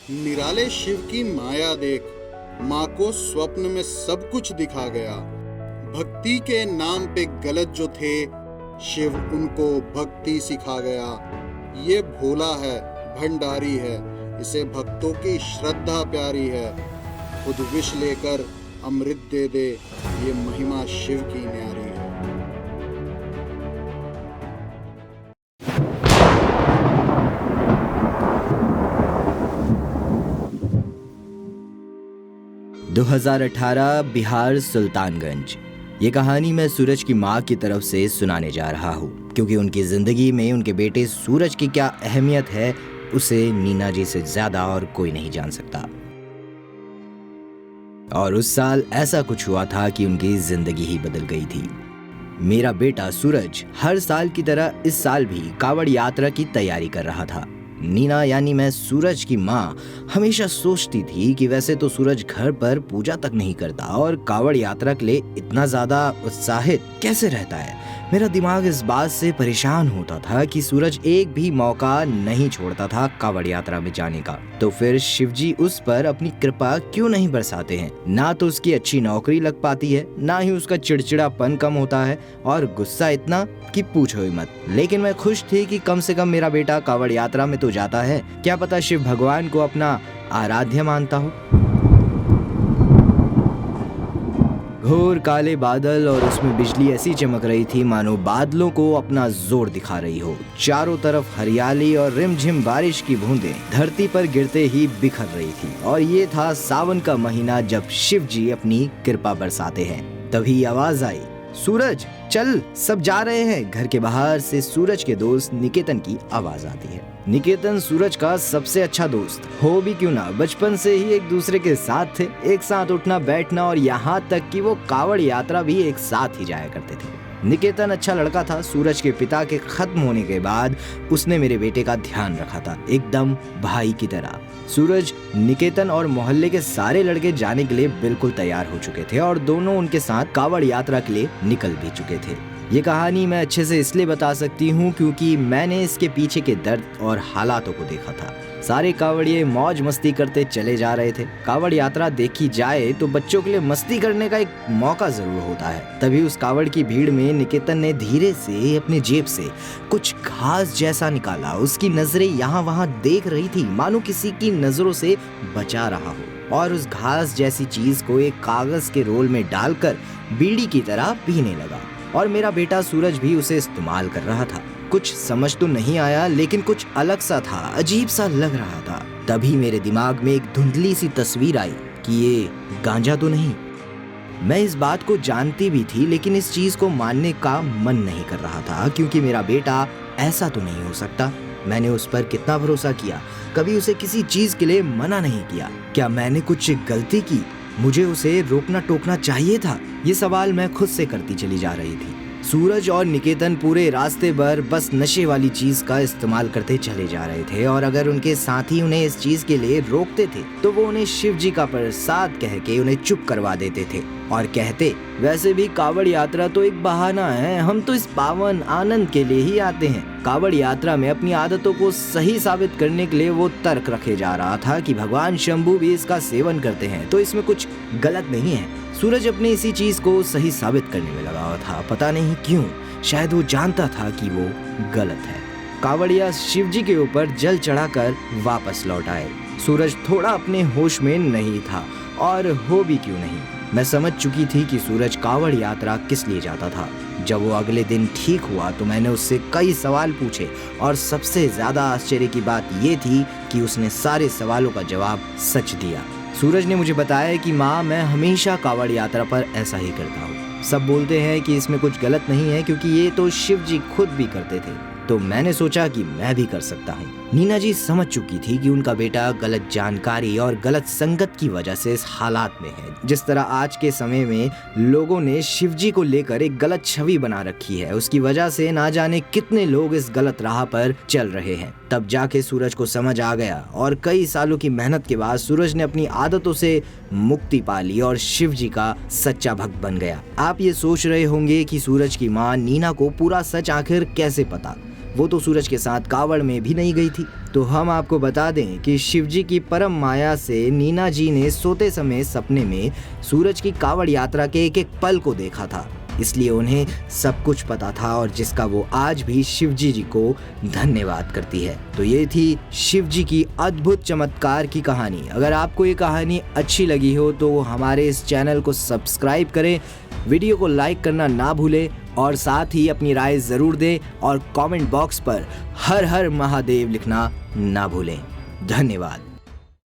निराले शिव की माया देख, माँ को स्वप्न में सब कुछ दिखा गया। भक्ति के नाम पे गलत जो थे, शिव उनको भक्ति सिखा गया। ये भोला है, भंडारी है, इसे भक्तों की श्रद्धा प्यारी है। खुद विष लेकर अमृत दे दे, ये महिमा शिव की न्यारी है। 2018 बिहार सुल्तानगंज। ये कहानी मैं सूरज की माँ की तरफ से सुनाने जा रहा हूँ, क्योंकि उनकी जिंदगी में उनके बेटे सूरज की क्या अहमियत है उसे नीना जी से ज्यादा और कोई नहीं जान सकता। और उस साल ऐसा कुछ हुआ था कि उनकी जिंदगी ही बदल गई थी। मेरा बेटा सूरज हर साल की तरह इस साल भी कावड़ यात्रा की तैयारी कर रहा था। नीना यानी मैं सूरज की माँ हमेशा सोचती थी कि वैसे तो सूरज घर पर पूजा तक नहीं करता और कावड़ यात्रा के लिए इतना ज्यादा उत्साहित कैसे रहता है। मेरा दिमाग इस बात से परेशान होता था कि सूरज एक भी मौका नहीं छोड़ता था कावड़ यात्रा में जाने का। तो फिर शिवजी उस पर अपनी कृपा क्यों नहीं बरसाते हैं? ना तो उसकी अच्छी नौकरी लग पाती है, ना ही उसका चिड़चिड़ापन कम होता है और गुस्सा इतना कि पूछो ही मत। लेकिन मैं खुश थी कि कम से कम मेरा बेटा कावड़ यात्रा में तो जाता है। क्या पता शिव भगवान को अपना आराध्य मानता हो। घोर काले बादल और उसमें बिजली ऐसी चमक रही थी मानो बादलों को अपना जोर दिखा रही हो। चारों तरफ हरियाली और रिमझिम बारिश की बूंदें धरती पर गिरते ही बिखर रही थी। और ये था सावन का महीना, जब शिव जी अपनी कृपा बरसाते हैं। तभी आवाज आई, सूरज चल, सब जा रहे हैं। घर के बाहर से सूरज के दोस्त निकेतन की आवाज आती है। निकेतन सूरज का सबसे अच्छा दोस्त हो भी क्यों ना, बचपन से ही एक दूसरे के साथ थे। एक साथ उठना बैठना और यहाँ तक कि वो कावड़ यात्रा भी एक साथ ही जाया करते थे। निकेतन अच्छा लड़का था। सूरज के पिता के खत्म होने के बाद उसने मेरे बेटे का ध्यान रखा था, एकदम भाई की तरह। सूरज, निकेतन और मोहल्ले के सारे लड़के जाने के लिए बिल्कुल तैयार हो चुके थे और दोनों उनके साथ कावड़ यात्रा के लिए निकल भी चुके थे। ये कहानी मैं अच्छे से इसलिए बता सकती हूँ क्योंकि मैंने इसके पीछे के दर्द और हालातों को देखा था। सारे कावड़िए मौज मस्ती करते चले जा रहे थे। कावड़ यात्रा देखी जाए तो बच्चों के लिए मस्ती करने का एक मौका जरूर होता है। तभी उस कावड़ की भीड़ में निकेतन ने धीरे से अपनी जेब से कुछ घास जैसा निकाला। उसकी नजरें यहाँ वहाँ देख रही थी, मानो किसी की नजरों से बचा रहा हो। और उस घास जैसी चीज को एक कागज के रोल में डालकर बीड़ी की तरह पीने लगा। और मेरा बेटा सूरज भी उसे इस्तेमाल कर रहा था। कुछ समझ तो नहीं आया, लेकिन कुछ अलग सा था, अजीब सा लग रहा था। तभी मेरे दिमाग में एक धुंधली सी तस्वीर आई कि ये गांजा तो नहीं। मैं इस बात को जानती भी थी, लेकिन इस चीज को मानने का मन नहीं कर रहा था, क्योंकि मेरा बेटा ऐसा तो नहीं हो सकता। मैंने उस पर कितना भरोसा किया, कभी उसे किसी चीज के लिए मना नहीं किया। क्या मैंने कुछ गलती की? मुझे उसे रोकना टोकना चाहिए था। ये सवाल मैं खुद से करती चली जा रही थी। सूरज और निकेतन पूरे रास्ते भर बस नशे वाली चीज का इस्तेमाल करते चले जा रहे थे और अगर उनके साथी उन्हें इस चीज के लिए रोकते थे तो वो उन्हें शिव जी का प्रसाद कह के उन्हें चुप करवा देते थे और कहते, वैसे भी कावड़ यात्रा तो एक बहाना है, हम तो इस पावन आनंद के लिए ही आते हैं। कावड़ यात्रा में अपनी आदतों को सही साबित करने के लिए वो तर्क रखे जा रहा था कि भगवान शंभू भी इसका सेवन करते हैं, तो इसमें कुछ गलत नहीं है। सूरज अपनी इसी चीज को सही साबित करने में लगा हुआ था। पता नहीं क्यों, शायद वो जानता था कि वो गलत है। कावड़िया शिव जी के ऊपर जल चढ़ाकर वापस लौट आए। सूरज थोड़ा अपने होश में नहीं था, और हो भी क्यों नहीं। मैं समझ चुकी थी कि सूरज कावड़ यात्रा किस लिए जाता था। जब वो अगले दिन ठीक हुआ तो मैंने उससे कई सवाल पूछे और सबसे ज्यादा आश्चर्य की बात ये थी कि उसने सारे सवालों का जवाब सच दिया। सूरज ने मुझे बताया कि माँ, मैं हमेशा कावड़ यात्रा पर ऐसा ही करता हूँ। सब बोलते हैं कि इसमें कुछ गलत नहीं है क्योंकि ये तो शिव जी खुद भी करते थे, तो मैंने सोचा कि मैं भी कर सकता हूँ। नीना जी समझ चुकी थी कि उनका बेटा गलत जानकारी और गलत संगत की वजह से इस हालात में है। जिस तरह आज के समय में लोगों ने शिव जी को लेकर एक गलत छवि बना रखी है, उसकी वजह से ना जाने कितने लोग इस गलत राह पर चल रहे हैं। तब जाके सूरज को समझ आ गया और कई सालों की मेहनत के बाद सूरज ने अपनी आदतों से मुक्ति पा ली और शिव जी का सच्चा भक्त बन गया। आप ये सोच रहे होंगे कि सूरज की माँ नीना को पूरा सच आखिर कैसे पता? वो तो सूरज के साथ कावड़ में भी नहीं गई थी। तो हम आपको बता दें कि शिवजी की परम माया से नीना जी ने सोते समय सपने में सूरज की कावड़ यात्रा के एक एक पल को देखा था, इसलिए उन्हें सब कुछ पता था और जिसका वो आज भी शिवजी जी को धन्यवाद करती है। तो ये थी शिवजी की अद्भुत चमत्कार की कहानी। अगर आपको ये कहानी अच्छी लगी हो तो हमारे इस चैनल को सब्सक्राइब करें, वीडियो को लाइक करना ना भूलें और साथ ही अपनी राय ज़रूर दें और कमेंट बॉक्स पर हर हर महादेव लिखना ना भूलें। धन्यवाद।